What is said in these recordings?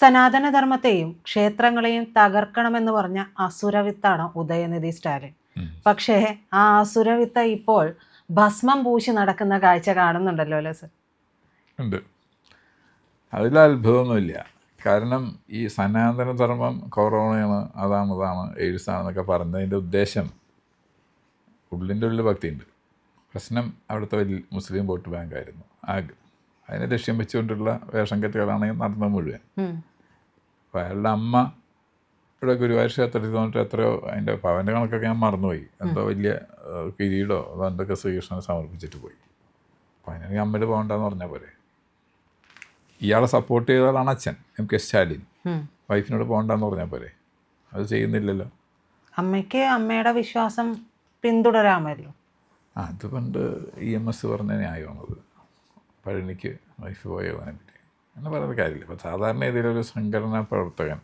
സനാതനധർമ്മത്തെയും ക്ഷേത്രങ്ങളെയും തകർക്കണമെന്ന് പറഞ്ഞ അസുരവിത്താണ് ഉദയനിധി സ്റ്റാലിൻ. പക്ഷേ ആ അസുരവിത്ത് ഇപ്പോൾ ഭസ്മം പൂശി നടക്കുന്ന കാഴ്ച കാണുന്നുണ്ടല്ലോ അല്ലേ സർ? ഉണ്ട്. അതിൽ അത്ഭുതമൊന്നുമില്ല. കാരണം ഈ സനാതനധർമ്മം കൊറോണയാണ്, അതാണ് എയ്ഡ്സ് ആണെന്നൊക്കെ പറഞ്ഞതിൻ്റെ ഉദ്ദേശം ഉള്ളിൻ്റെ ഉള്ളിൽ ഭക്തിയുണ്ട്. പ്രശ്നം അവിടുത്തെ വലിയ മുസ്ലിം വോട്ട് ബാങ്കായിരുന്നു. അതിനെ ലക്ഷ്യം വെച്ചുകൊണ്ടുള്ള വേഷം കെട്ടുകളാണ് നടന്നത് മുഴുവൻ. അപ്പോൾ അയാളുടെ അമ്മ ഇവിടെ ഗുരുവായൂർ ക്ഷേത്രത്തിൽ തോന്നിട്ട് എത്രയോ അതിൻ്റെ പവൻ്റെ കണക്കൊക്കെ ഞാൻ മറന്നുപോയി. എന്തോ വലിയ കിരീടോ അതോ എന്തൊക്കെ ശ്രീകൃഷ്ണനെ സമർപ്പിച്ചിട്ട് പോയി. അപ്പോൾ അതിനാണെങ്കിൽ അമ്മയിൽ പോകണ്ടെന്ന് പറഞ്ഞാൽ പോലെ. ഇയാളെ സപ്പോർട്ട് ചെയ്തതാണ് അച്ഛൻ MK സ്റ്റാലിൻ. വൈഫിനോട് പോകണ്ടെന്ന് പറഞ്ഞാൽ പോലെ. അത് ചെയ്യുന്നില്ലല്ലോ. അമ്മയ്ക്ക് അമ്മയുടെ വിശ്വാസം പിന്തുടരാമല്ലോ. അത് പണ്ട് EMS പറഞ്ഞ ന്യായമാണത്. പഴനിക്ക് വൈഫ് പോയതിനെ പറ്റി എന്ന് പറയുന്ന കാര്യമില്ല. ഇപ്പോൾ സാധാരണ ഇതിലൊരു സംഘടനാ പ്രവർത്തകൻ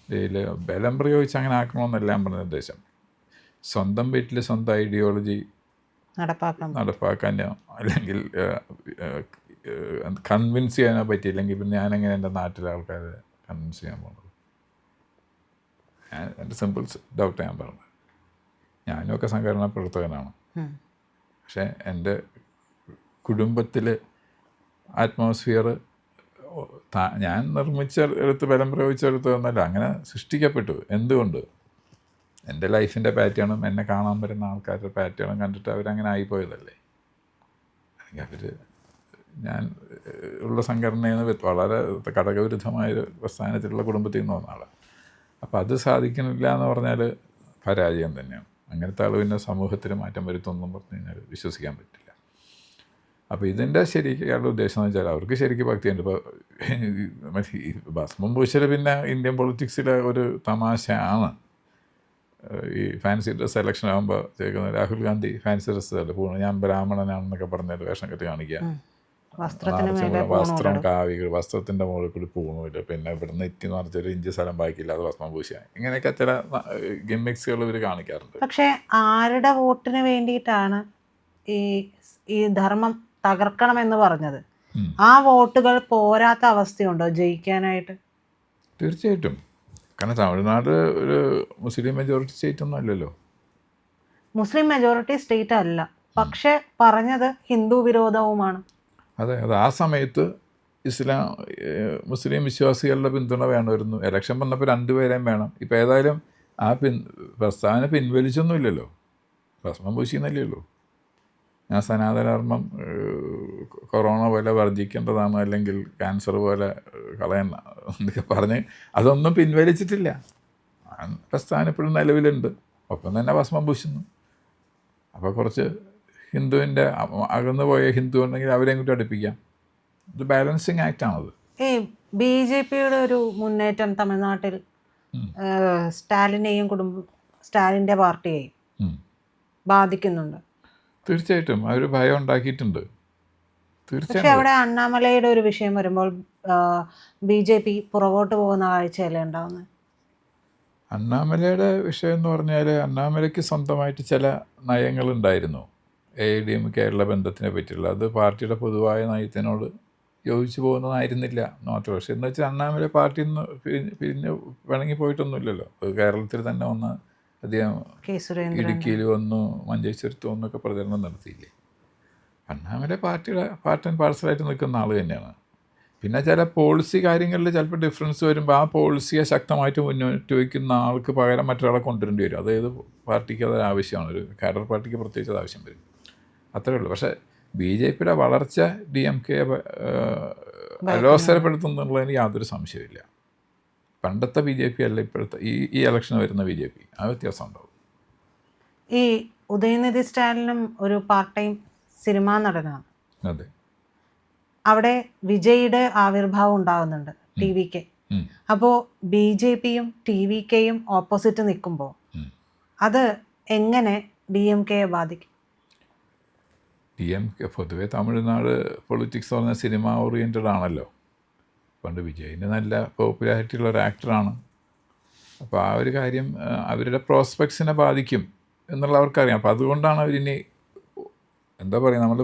ഇതിൽ ബലം പ്രയോഗിച്ച് അങ്ങനെ ആക്കണമെന്നല്ല ഞാൻ പറഞ്ഞ ഉദ്ദേശം. സ്വന്തം വീട്ടിൽ സ്വന്തം ഐഡിയോളജി നടപ്പാക്കാനോ അല്ലെങ്കിൽ കൺവിൻസ് ചെയ്യാനോ പറ്റിയില്ലെങ്കിൽ പിന്നെ ഞാനെങ്ങനെ എൻ്റെ നാട്ടിലെ ആൾക്കാരെ കൺവിൻസ് ചെയ്യാൻ പോകുന്നത്? എൻ്റെ സിമ്പിൾ ഡൗട്ട് ഞാൻ പറഞ്ഞത്. ഞാനുമൊക്കെ സംഘടനാ പ്രവർത്തകനാണ്. പക്ഷേ എൻ്റെ കുടുംബത്തിൽ അറ്റ്മോസ്ഫിയർ ഞാൻ നിർമ്മിച്ചെടുത്ത് ബലം പ്രയോഗിച്ചെടുത്തതെന്നല്ല, അങ്ങനെ സൃഷ്ടിക്കപ്പെട്ടു. എന്തുകൊണ്ട്? എൻ്റെ ലൈഫിൻ്റെ പാറ്റേണും എന്നെ കാണാൻ വരുന്ന ആൾക്കാരുടെ പാറ്റേണും കണ്ടിട്ട് അവരങ്ങനെ ആയിപ്പോയതല്ലേ. അല്ലെങ്കിൽ അവർ ഞാൻ ഉള്ള സംഘടനയിൽ നിന്ന് വളരെ ഘടകവിരുദ്ധമായൊരു പ്രസ്ഥാനത്തിലുള്ള കുടുംബത്തിൽ നിന്ന് വന്ന ആളാണ്. അപ്പോൾ അത് സാധിക്കുന്നില്ല എന്ന് പറഞ്ഞാൽ പരാജയം തന്നെയാണ്. അങ്ങനത്തെ ആൾ പിന്നെ സമൂഹത്തിൽ മാറ്റം വരുത്തുമെന്നും പറഞ്ഞു കഴിഞ്ഞാൽ വിശ്വസിക്കാൻ പറ്റില്ല. അപ്പോൾ ഇതിൻ്റെ ശരിക്കും അയാളുടെ ഉദ്ദേശം എന്ന് വെച്ചാൽ അവർക്ക് ശരിക്കും ഭക്തിയുണ്ട്. ഇപ്പോൾ ഭസ്മം പൂശൽ പിന്നെ ഇന്ത്യൻ പൊളിറ്റിക്സിലെ ഒരു തമാശയാണ്. ഈ ഫാൻസി ഡ്രസ് സെലക്ഷൻ ആകുമ്പോൾ ചേക്കുന്ന രാഹുൽ ഗാന്ധി ഫാൻസി ഡ്രസ്സ് അല്ല പൂണ്, ഞാൻ ബ്രാഹ്മണനാണെന്നൊക്കെ പറഞ്ഞൊരു വേഷം കെട്ടി കാണിക്കുക. വസ്ത്രം കാവികൾ, വസ്ത്രത്തിൻ്റെ മുകളിൽ കൂടി പൂണില്ല, പിന്നെ ഇവിടുന്ന് ഇറ്റി എന്ന് പറഞ്ഞൊരു ഇഞ്ച് സ്ഥലം ബാക്കിയില്ല, അത് ഭസ്മം പൂശിയ, ഇങ്ങനെയൊക്കെ ചില ഗിമ്മിക്സുകൾ ഇവർ കാണിക്കാറുണ്ട്. പക്ഷേ ആരുടെ വോട്ടിന് വേണ്ടിയിട്ടാണ് ഈ ധർമ്മം തകർക്കണമെന്ന് പറഞ്ഞത്? ആ വോട്ടുകൾ പോരാത്ത അവസ്ഥയുണ്ടോ ജയിക്കാനായിട്ട്? തീർച്ചയായിട്ടും. കാരണം തമിഴ്നാട് ഒരു മുസ്ലിം മെജോറിറ്റി സ്റ്റേറ്റ് ഒന്നും അല്ലല്ലോ. മുസ്ലിം മെജോറിറ്റി സ്റ്റേറ്റ് അല്ല, പക്ഷെ പറഞ്ഞത് ഹിന്ദു വിരോധവുമാണ്. അതെ, അത് ആ സമയത്ത് മുസ്ലിം വിശ്വാസികളുടെ പിന്തുണ വേണമായിരുന്നു. ഇലക്ഷൻ വന്നപ്പോൾ രണ്ടുപേരെയും വേണം. ഇപ്പോൾ ഏതായാലും ആ പ്രസ്താവന പിൻവലിച്ചൊന്നുമില്ലല്ലോ. ഭസ്മം പൂശിയെന്നല്ലേ ഉള്ളൂ. ഞാൻ സനാതനധർമ്മം കൊറോണ പോലെ വർജിക്കേണ്ടതാണ്, അല്ലെങ്കിൽ ക്യാൻസർ പോലെ കളയണ്ട എന്നൊക്കെ പറഞ്ഞ് അതൊന്നും പിൻവലിച്ചിട്ടില്ല. പ്രസ്ഥാനം ഇപ്പോഴും നിലവിലുണ്ട്. ഒപ്പം തന്നെ ഭസ്മം പൂശുന്നു. അപ്പോൾ കുറച്ച് ഹിന്ദുവിൻ്റെ അകന്നു പോയ ഹിന്ദു ഉണ്ടെങ്കിൽ അവരെയും കൂടി അടുപ്പിക്കാം. ഇത് ബാലൻസിങ് ആക്റ്റാണത്. ഈ BJPയുടെ ഒരു മുന്നേറ്റം തമിഴ്നാട്ടിൽ സ്റ്റാലിനെയും സ്റ്റാലിൻ്റെ പാർട്ടിയെയും ബാധിക്കുന്നുണ്ട്. തീർച്ചയായിട്ടും അവർ ഭയം ഉണ്ടാക്കിയിട്ടുണ്ട്. പക്ഷെ അവിടെ അണ്ണാമലയുടെ ഒരു വിഷയം വരുമ്പോൾ BJP പുറകോട്ട് പോകുന്ന കാഴ്ചയല്ലേ ഉണ്ടാവുന്നത്? അണ്ണാമലയുടെ വിഷയം എന്ന് പറഞ്ഞാൽ അണ്ണാമലയ്ക്ക് സ്വന്തമായിട്ട് ചില നയങ്ങളുണ്ടായിരുന്നു. AIDMK ആയിട്ടുള്ള ബന്ധത്തിനെ പറ്റിയുള്ള, അത് പാർട്ടിയുടെ പൊതുവായ നയത്തിനോട് യോജിച്ചു പോകുന്നതായിരുന്നില്ല മാത്രം. പക്ഷേ എന്ന് വെച്ചാൽ അണ്ണാമല പാർട്ടിയിൽ നിന്ന് പിരിഞ്ഞ് പിണങ്ങി പോയിട്ടൊന്നുമില്ലല്ലോ. കേരളത്തിൽ തന്നെ വന്ന് അദ്ദേഹം ഇടുക്കിയിൽ വന്നു, മഞ്ചേശ്വരത്ത് വന്നൊക്കെ പ്രചരണം നടത്തിയില്ലേ. അണ്ണാമല പാർട്ടിയുടെ പാർട്ട് ആൻഡ് പാർസലായിട്ട് നിൽക്കുന്ന ആൾ തന്നെയാണ്. പിന്നെ ചില പോളിസി കാര്യങ്ങളിൽ ചിലപ്പോൾ ഡിഫറൻസ് വരുമ്പോൾ ആ പോളിസിയെ ശക്തമായിട്ട് മുന്നോട്ട് വയ്ക്കുന്ന ആൾക്ക് പകരം മറ്റൊരാളെ കൊണ്ടുവരേണ്ടി വരും. അതായത് പാർട്ടിക്ക് അതൊരു ആവശ്യമാണ്, ഒരു കാഡർ പാർട്ടിക്ക് പ്രത്യേകിച്ച് അത് ആവശ്യം വരും. അത്രയേ ഉള്ളൂ. പക്ഷേ BJPയുടെ വളർച്ച DMK അലോസരപ്പെടുത്തുന്നുള്ളതിന് യാതൊരു സംശയമില്ല. പണ്ടത്തെ BJP അല്ല ഇപ്പോഴത്തെ ഈ ഇലക്ഷൻ വരുന്ന BJP. ആ വ്യത്യാസം ഉണ്ടാവും. ഈ ഉദയനിധി സ്റ്റാലിനും ഒരു പാർട്ട് ടൈം സിനിമാ നടനാണ്. അതെ. അവിടെ വിജയുടെ ആവിർഭാവം ഉണ്ടാകുന്നുണ്ട് TVK. അപ്പോൾ BJPയും TVKയും ഓപ്പോസിറ്റ് നിൽക്കുമ്പോൾ അത് എങ്ങനെ DMKയെ ബാധിക്കും? DMK പൊതുവെ തമിഴ്നാട് പൊളിറ്റിക്സ് പറഞ്ഞാൽ സിനിമ ഓറിയൻറ്റഡ് ആണല്ലോ. പണ്ട് വിജയിന് നല്ല പോപ്പുലാരിറ്റി ഉള്ള ഒരു ആക്ടറാണ്. അപ്പോൾ ആ ഒരു കാര്യം അവരുടെ പ്രോസ്പെക്ട്സിനെ ബാധിക്കും എന്നുള്ള അവർക്കറിയാം. അപ്പോൾ അതുകൊണ്ടാണ് അവരിനി എന്താ പറയുക, നമ്മൾ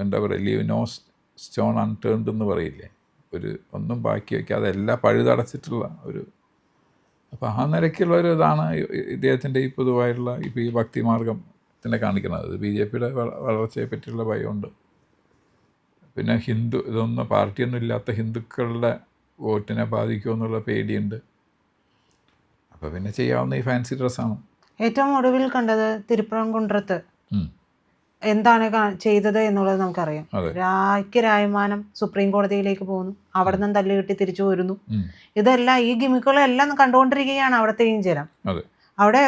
എന്താ പറയുക, ലീവ് നോ സ്റ്റോൺ അൺടേൺഡ് എന്ന് പറയില്ലേ. ഒന്നും ബാക്കി വയ്ക്കാതെ എല്ലാം പഴുതടച്ചിട്ടുള്ള ഒരു. അപ്പോൾ ആ നിലയ്ക്കുള്ള ഒരു ഇതാണ് ഇദ്ദേഹത്തിൻ്റെ ഈ പൊതുവായിട്ടുള്ള ഇപ്പോൾ ഈ ഭക്തിമാർഗത്തിനെ കാണിക്കുന്നത്. ബി ജെ പിയുടെ വളർച്ചയെ പറ്റിയുള്ള ഭയമുണ്ട്. പിന്നെ ഇതൊന്നും പാർട്ടിയൊന്നും ഇല്ലാത്ത ഹിന്ദുക്കളുടെ വോട്ടിനെ ബാധിക്കുമെന്നുള്ള പേടിയുണ്ട്. അപ്പോൾ പിന്നെ ചെയ്യാവുന്ന ഈ ഫാൻസി ഡ്രസ്സാണ്. ഏറ്റവും ഒടുവിൽ കണ്ടത് തിരുപ്പുറംകുன்றത്ത് എന്താണ് ചെയ്തത് എന്നുള്ളത് നമുക്കറിയാം. രായ്മാനം സുപ്രീം കോടതിയിലേക്ക് പോകുന്നു, അവിടെ നിന്ന് തല്ല് കിട്ടി തിരിച്ചു വരുന്നു. ഇതെല്ലാം ഈ ഗിമിക്കുകളെല്ലാം കണ്ടുകൊണ്ടിരിക്കുകയാണ് അവിടത്തെയും ജനം. അവിടെ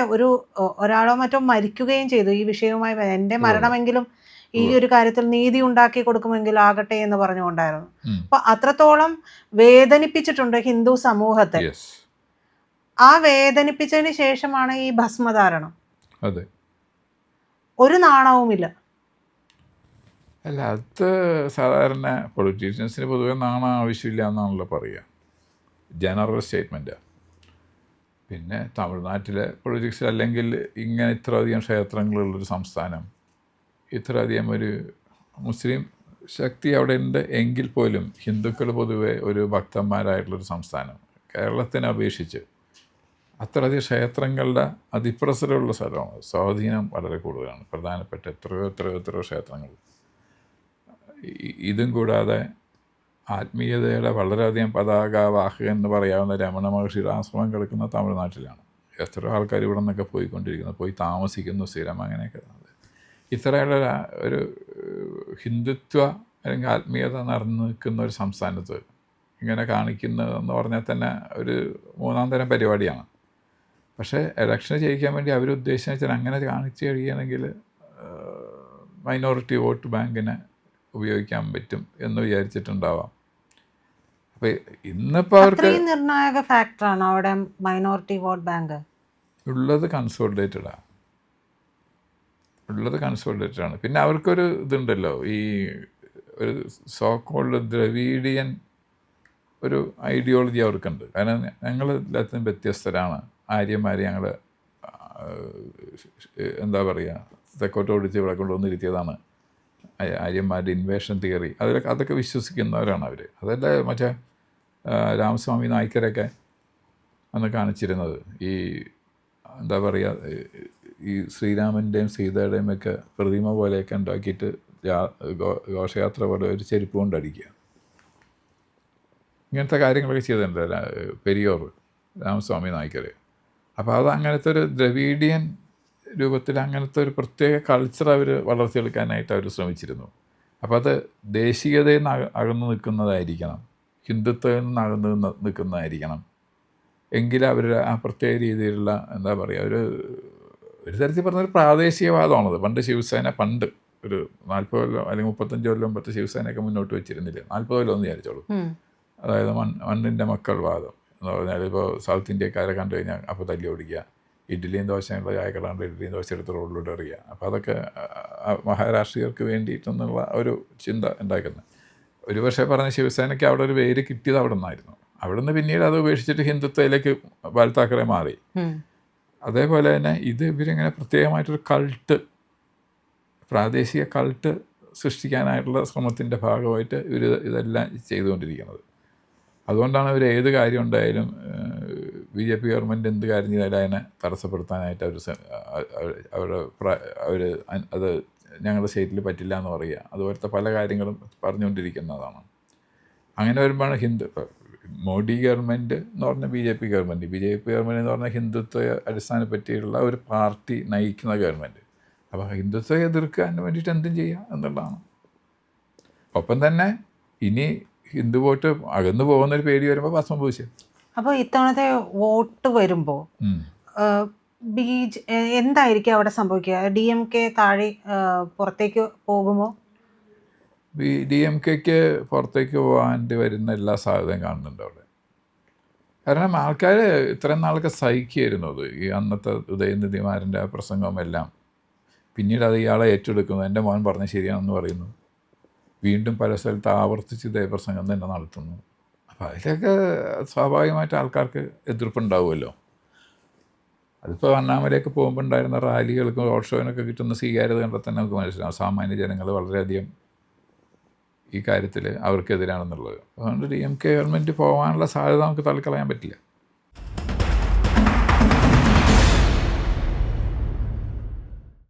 ഒരാളോ മറ്റോ മരിക്കുകയും ചെയ്തു ഈ വിഷയവുമായി. എൻ്റെ മരണമെങ്കിലും ഈ ഒരു കാര്യത്തിൽ നീതി ഉണ്ടാക്കി കൊടുക്കുമെങ്കിൽ ആകട്ടെ എന്ന് പറഞ്ഞുകൊണ്ടായിരുന്നു. അപ്പൊ അത്രത്തോളം വേദനിപ്പിച്ചിട്ടുണ്ട് ഹിന്ദു സമൂഹത്തെ. ആ വേദനിപ്പിച്ചതിന് ശേഷമാണ് ഈ ഭസ്മധാരണം. ഒരു നാണവുമില്ല. അല്ല, അത് സാധാരണ പൊളിറ്റീഷ്യൻസിന് പൊതുവെ നാണം ആവശ്യമില്ല എന്നാണല്ലോ പറയുക, ജനറൽ സ്റ്റേറ്റ്മെൻറ്റാണ്. പിന്നെ തമിഴ്നാട്ടിലെ പൊളിറ്റിക്സിൽ അല്ലെങ്കിൽ ഇങ്ങനെ ഇത്രയധികം ക്ഷേത്രങ്ങളുള്ളൊരു സംസ്ഥാനം, ഇത്രയധികം ഒരു മുസ്ലിം ശക്തി അവിടെ ഉണ്ട് എങ്കിൽ പോലും ഹിന്ദുക്കൾ പൊതുവെ ഒരു ഭക്തന്മാരായിട്ടുള്ളൊരു സംസ്ഥാനം. കേരളത്തിനെ അപേക്ഷിച്ച് അത്രയധികം ക്ഷേത്രങ്ങളുടെ അതിപ്രസരമുള്ള സ്ഥലമാണ്. സ്വാധീനം വളരെ കൂടുതലാണ്. പ്രധാനപ്പെട്ട എത്രയോ ക്ഷേത്രങ്ങൾ. ഇതും കൂടാതെ ആത്മീയതയുടെ വളരെയധികം പതാകവാഹകൻ എന്ന് പറയാവുന്ന രമണ മഹർഷിയുടെ ആശ്രമം കിടക്കുന്ന തമിഴ്നാട്ടിലാണ്. എത്രയോ ആൾക്കാർ ഇവിടെ നിന്നൊക്കെ പോയി താമസിക്കുന്നു സ്ഥിരം. അങ്ങനെയൊക്കെ ഇത്രയുള്ള ഒരു ഹിന്ദുത്വ അല്ലെങ്കിൽ ആത്മീയത നിറഞ്ഞു നിൽക്കുന്ന ഒരു സംസ്ഥാനത്ത് ഇങ്ങനെ കാണിക്കുന്നതെന്ന് പറഞ്ഞാൽ തന്നെ ഒരു മൂന്നാം തരം പരിപാടിയാണ്. പക്ഷേ ഇലക്ഷൻ ജയിക്കാൻ വേണ്ടി അവരുദ്ദേശിച്ച വെച്ചാൽ അങ്ങനെ കാണിച്ചു കഴിയുകയാണെങ്കിൽ മൈനോറിറ്റി വോട്ട് ബാങ്കിനെ ഉപയോഗിക്കാൻ പറ്റും എന്ന് വിചാരിച്ചിട്ടുണ്ടാവാം. അപ്പോൾ ഇന്നിപ്പോൾ അവർക്ക് നിർണായക ഫാക്ടറാണ് അവിടെ മൈനോറിറ്റി വോട്ട് ബാങ്ക് ഉള്ളത്. കൺസോളിഡേറ്റഡാണ്. പിന്നെ അവർക്കൊരു ഇതുണ്ടല്ലോ, ഈ ഒരു സോ കോൾഡ് ദ്രവീഡിയൻ ഒരു ഐഡിയോളജി അവർക്കുണ്ട്. കാരണം ഞങ്ങൾ എല്ലാത്തിനും വ്യത്യസ്തരാണ്. ആര്യന്മാരെ ഞങ്ങൾ എന്താ പറയുക, തെക്കോട്ട് ഓടിച്ച് ഇവിടെ കൊണ്ടുവന്നിരുത്തിയതാണ് ആര്യന്മാരുടെ ഇൻവേഷൻ തിയറി. അതൊക്കെ വിശ്വസിക്കുന്നവരാണ് അവർ. അതല്ല മറ്റേ രാമസ്വാമി നായ്ക്കരൊക്കെ അന്ന് കാണിച്ചിരുന്നത്. ഈ എന്താ പറയുക, ഈ ശ്രീരാമൻ്റെയും സീതയുടെയും ഒക്കെ പ്രതിമ പോലെയൊക്കെ ഉണ്ടാക്കിയിട്ട് ഘോഷയാത്ര പോലെ ഒരു ചെരുപ്പ് കൊണ്ടടിക്കുക. ഇങ്ങനത്തെ കാര്യങ്ങളൊക്കെ ചെയ്തിട്ടുണ്ട് പെരിയോർ രാമസ്വാമി നായ്ക്കർ. അപ്പോൾ അത് അങ്ങനത്തെ ഒരു ദ്രവീഡിയൻ രൂപത്തിൽ അങ്ങനത്തെ ഒരു പ്രത്യേക കൾച്ചർ അവർ വളർത്തിയെടുക്കാനായിട്ട് അവർ ശ്രമിച്ചിരുന്നു. അപ്പോൾ അത് ദേശീയതയിൽ നിന്ന് അകന്നു നിൽക്കുന്നതായിരിക്കണം, ഹിന്ദുത്വത്തിൽ നിന്ന് അകന്നു നിൽക്കുന്നതായിരിക്കണം. എങ്കിലും അവർ ആ പ്രത്യേക രീതിയിലുള്ള എന്താ പറയുക, ഒരു തരത്തിൽ പറഞ്ഞൊരു പ്രാദേശികവാദമാണത്. ശിവസേന ഒരു 40 കൊല്ലം അല്ലെങ്കിൽ 35 കൊല്ലം മുമ്പത്തെ ശിവസേനയൊക്കെ മുന്നോട്ട് വെച്ചിരുന്നില്ല. 40 കൊല്ലം എന്ന് വിചാരിച്ചോളൂ. അതായത് മണ്ണിൻ്റെ മക്കൾ വാദം എന്ന് പറഞ്ഞാൽ ഇപ്പോൾ സൗത്ത് ഇന്ത്യക്കാരെ കണ്ടു കഴിഞ്ഞാൽ അപ്പോൾ തല്ലി ഓടിക്കുക, ഇഡ്ഡലിയും ദോശയുള്ള ചായക്കടാണ്ട് ഇഡ്ഡലിയും ദോശ എടുത്ത് റോഡിലൂടെ എറിയുക. അപ്പോൾ അതൊക്കെ മഹാരാഷ്ട്രീയർക്ക് വേണ്ടിയിട്ടെന്നുള്ള ഒരു ചിന്ത ഉണ്ടാക്കുന്നത്. ഒരു പക്ഷേ പറഞ്ഞ ശിവസേനയ്ക്ക് അവിടെ ഒരു പേര് കിട്ടിയത് അവിടെ നിന്നായിരുന്നു. അവിടെ നിന്ന് പിന്നീട് അത് ഉപേക്ഷിച്ചിട്ട് ഹിന്ദുത്വയിലേക്ക് ബാൽ താക്കറെ മാറി. അതേപോലെ തന്നെ ഇവരിങ്ങനെ പ്രത്യേകമായിട്ടൊരു പ്രാദേശിക കൾട്ട് സൃഷ്ടിക്കാനായിട്ടുള്ള ശ്രമത്തിൻ്റെ ഭാഗമായിട്ട് ഇതെല്ലാം ചെയ്തുകൊണ്ടിരിക്കുന്നത്. അതുകൊണ്ടാണ് അവർ ഏത് കാര്യം ഉണ്ടായാലും BJP ഗവൺമെൻറ് എന്ത് കാര്യം ചെയ്താലും അതിനെ തടസ്സപ്പെടുത്താനായിട്ട് അവർ അത് ഞങ്ങളുടെ സ്റ്റേറ്റിൽ പറ്റില്ല എന്ന് പറയുക. അതുപോലത്തെ പല കാര്യങ്ങളും പറഞ്ഞുകൊണ്ടിരിക്കുന്നതാണ്. അങ്ങനെ വരുമ്പോഴാണ് മോഡി ഗവൺമെൻറ് എന്ന് പറഞ്ഞാൽ BJP ഗവൺമെൻറ് എന്ന് പറഞ്ഞാൽ ഹിന്ദുത്വ അടിസ്ഥാനപ്പറ്റിയുള്ള ഒരു പാർട്ടി നയിക്കുന്ന ഗവൺമെൻറ്. അപ്പോൾ ഹിന്ദുത്വം എതിർക്കാൻ വേണ്ടിയിട്ട് എന്തും ചെയ്യുക എന്നുള്ളതാണ്. ഒപ്പം തന്നെ ഇനി ഹിന്ദു വോട്ട് അകന്നു പോകുന്നൊരു പേടി വരുമ്പോൾ ഭസ്മം പൂശുക. അപ്പോൾ ഇത്തവണത്തെ വോട്ട് വരുമ്പോൾ എന്തായിരിക്കും അവിടെ സംഭവിക്കുക? DMK താഴെ പുറത്തേക്ക് പോകുമോ? DMKക്ക് പുറത്തേക്ക് പോകാൻ വരുന്ന എല്ലാ സാധ്യതയും കാണുന്നുണ്ട് അവിടെ. കാരണം ആൾക്കാർ ഇത്രയും നാളൊക്കെ സഹിക്കുകയായിരുന്നു അത്. ഈ അന്നത്തെ ഉദയനിധിമാരൻ്റെ പ്രസംഗമെല്ലാം പിന്നീട് അത് ഇയാളെ ഏറ്റെടുക്കുന്നു. എൻ്റെ മോൻ പറഞ്ഞ ശരിയാണെന്ന് പറയുന്നു. വീണ്ടും പല സ്ഥലത്ത് ആവർത്തിച്ച് ഇതേ പ്രസംഗം തന്നെ നടത്തുന്നു. അപ്പോൾ അതിലൊക്കെ സ്വാഭാവികമായിട്ട് ആൾക്കാർക്ക് എതിർപ്പുണ്ടാവുമല്ലോ. അതിപ്പോൾ അണ്ണാമലയൊക്കെ പോകുമ്പോൾ ഉണ്ടായിരുന്ന റാലികൾക്കും റോഡ് ഷോയിനൊക്കെ കിട്ടുന്ന സ്വീകാര്യത കണ്ടാൽ തന്നെ നമുക്ക് മനസ്സിലാവും. സാമാന്യ ജനങ്ങൾ വളരെയധികം ഈ കാര്യത്തിൽ അവർക്കെതിരാണെന്നുള്ളത്. അതുകൊണ്ട് DMK ഗവൺമെൻറ് പോകാനുള്ള സാധ്യത നമുക്ക് തള്ളിക്കളയാൻ പറ്റില്ല.